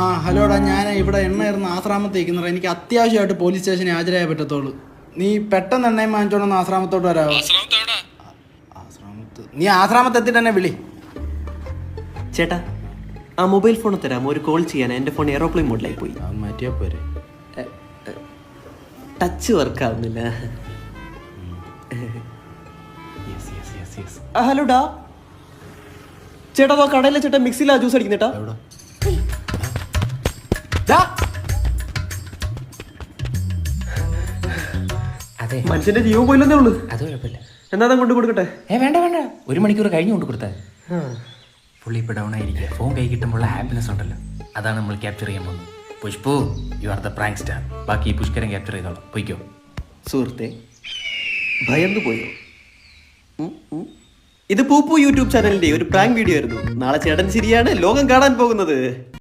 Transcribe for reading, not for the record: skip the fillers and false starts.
ആ ഹലോടാ, ഞാൻ ഇവിടെ എണ്ണയിരുന്ന ആശ്രാമത്തേക്കുന്നറ. എനിക്ക് അത്യാവശ്യമായിട്ട് പോലീസ് സ്റ്റേഷനിൽ ഹാജരായേ പറ്റത്തുള്ളൂ. നീ പെട്ടെന്ന് എണ്ണയും വാങ്ങിച്ചോണ്ടൊന്ന് ആശ്രാമത്തോട്ട് വരാമോ? ആശ്രാമത്ത് നീ ആശ്രാമത്തെത്തിട്ട് തന്നെ വിളി. ചേട്ടാ, ആ മൊബൈൽ ഫോൺ തരാമോ? ഒരു കോൾ ചെയ്യാൻ. എൻ്റെ ഫോൺ എയറോപ്ലെയിൻ മോഡിലായി പോയി. അത് മാറ്റിയാ പോരെ. ടച്ച് വർക്ക് ആവുന്നില്ല. ഹലോ ഡാ ചേട്ടാ, കടയിലെ ചേട്ടാ മിക്സിയിലാ ജ്യൂസ് അടിക്കുന്നേട്ടാ. അതെ, മനുഷ്യന്റെ ജീവൻ പോയില്ലെന്നേ ഉള്ളൂ. അത് കുഴപ്പമില്ല. എന്നാ കൊണ്ട് കൊടുക്കട്ടെ? വേണ്ട വേണ്ട, 1 മണിക്കൂർ കഴിഞ്ഞ് കൊണ്ട് കൊടുത്താൽ. പുള്ളി ഇപ്പോൾ ഡൗൺ ആയിരിക്കുക. ഫോൺ കൈ കിട്ടുമ്പോൾ ഹാപ്പിനെസ് ഉണ്ടല്ലോ, അതാണ് നമ്മൾ ക്യാപ്ചർ ചെയ്യാൻ പോകുന്നത്. Pushpu, you are the prank star. ബാക്കി ഈ പുഷ്കരൻ ക്യാപ്ചർ ചെയ്തോളാം. പോയിക്കോ. സുഹൃത്തെ, ഭയന്നു പോയോ? ഇത് പൂപ്പു യൂട്യൂബ് ചാനലിന്റെ ഒരു പ്രാങ്ക് വീഡിയോ ആയിരുന്നു. നാളെ ചേട്ടൻ ശരിയാണ് ലോകം കാണാൻ പോകുന്നത്.